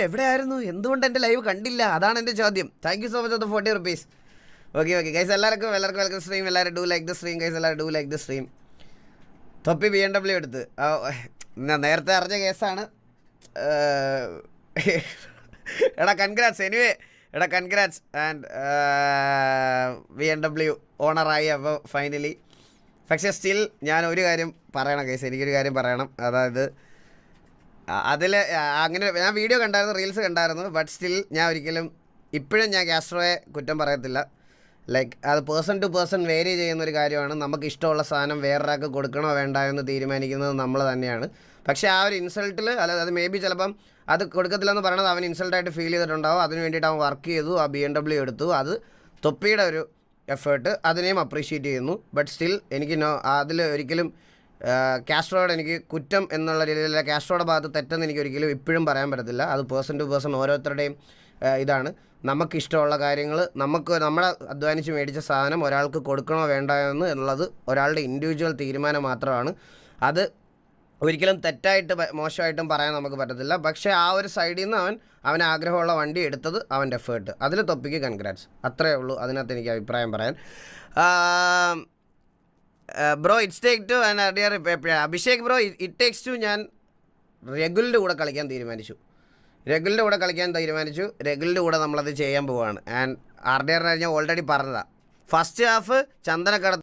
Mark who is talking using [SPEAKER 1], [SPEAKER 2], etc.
[SPEAKER 1] എവിടെയായിരുന്നു? എന്തുകൊണ്ട് എൻ്റെ ലൈവ് കണ്ടില്ല? അതാണ് എൻ്റെ ചോദ്യം. Thank you so much of the 40 rupees. Okay guys, എല്ലാവർക്കും വെൽക്കം സ്ട്രീം. എല്ലാവരും do like the stream guys, എല്ലാവരും ഡു ലൈക്ക് ദ സ്ട്രീം. തൊപ്പി BMW എടുത്ത് നേരത്തെ അറിഞ്ഞ കേസാണ്. എടാ കൺഗ്രാറ്റ്സ്, എനിവേ എടാ കൺഗ്രാറ്റ്സ്. ആൻഡ് BMW ഓണറായി അപ്പോൾ ഫൈനലി. പക്ഷേ സ്റ്റിൽ ഞാൻ ഒരു കാര്യം പറയണം കേസ്, എനിക്കൊരു കാര്യം പറയണം. അതായത് അതിൽ അങ്ങനെ ഞാൻ വീഡിയോ കണ്ടായിരുന്നു, റീൽസ് കണ്ടായിരുന്നു. ബട്ട് സ്റ്റിൽ ഞാൻ ഒരിക്കലും ഇപ്പോഴും ഞാൻ കാസ്ട്രോയെ കുറ്റം പറയത്തില്ല. ലൈക്ക് അത് പേഴ്സൺ ടു പേഴ്സൺ വേരി ചെയ്യുന്നൊരു കാര്യമാണ്. നമുക്ക് ഇഷ്ടമുള്ള സാധനം വേറൊരാൾക്ക് കൊടുക്കണോ വേണ്ട എന്ന് തീരുമാനിക്കുന്നത് നമ്മൾ തന്നെയാണ്. പക്ഷേ ആ ഒരു ഇൻസൾട്ടിൽ അല്ലാതെ അത് മേ ബി ചിലപ്പം അത് കൊടുക്കത്തില്ലെന്ന് പറയണത് അവൻ ഇൻസൾട്ടായിട്ട് ഫീൽ ചെയ്തിട്ടുണ്ടാവും. അതിന് വേണ്ടിയിട്ട് അവൻ വർക്ക് ചെയ്തു, ആ BMW എടുത്തു. അത് തൊപ്പിയുടെ ഒരു എഫേർട്ട്, അതിനെയും അപ്രീഷിയേറ്റ് ചെയ്യുന്നു. ബട്ട് സ്റ്റിൽ എനിക്ക് അതിൽ ഒരിക്കലും കാസ്ട്രോയോട് എനിക്ക് കുറ്റം എന്നുള്ള രീതിയിലുള്ള കാസ്ട്രോയുടെ ഭാഗത്ത് തെറ്റെന്ന് എനിക്ക് ഒരിക്കലും ഇപ്പോഴും പറയാൻ പറ്റത്തില്ല. അത് പേഴ്സൺ ടു പേഴ്സൺ ഓരോരുത്തരുടെയും ഇതാണ്. നമുക്കിഷ്ടമുള്ള കാര്യങ്ങൾ, നമ്മളെ അധ്വാനിച്ച് മേടിച്ച സാധനം ഒരാൾക്ക് കൊടുക്കണോ വേണ്ട എന്നുള്ളത് ഒരാളുടെ ഇൻഡിവിജ്വൽ തീരുമാനം മാത്രമാണ്. അത് ഒരിക്കലും തെറ്റായിട്ട് മോശമായിട്ടും പറയാൻ നമുക്ക് പറ്റത്തില്ല. പക്ഷേ ആ ഒരു സൈഡിൽ നിന്ന് അവൻ ആഗ്രഹമുള്ള വണ്ടി എടുത്തത് അവൻ്റെ എഫേർട്ട്, അതിൽ തൊപ്പിക്ക് കൺഗ്രാറ്റ്സ്. അത്രയേ ഉള്ളൂ അതിനകത്ത് എനിക്ക് അഭിപ്രായം പറയാൻ. Bro it's take two Abhishek bro it takes two ഞാൻ രഘുലിൻ്റെ കൂടെ കളിക്കാൻ തീരുമാനിച്ചു. രഘുലിൻ്റെ കൂടെ നമ്മളത് ചെയ്യാൻ പോവുകയാണ്. ആൻഡ് RDR ഞാൻ ഓൾറെഡി പറഞ്ഞതാണ്. First half ചന്ദനക്കട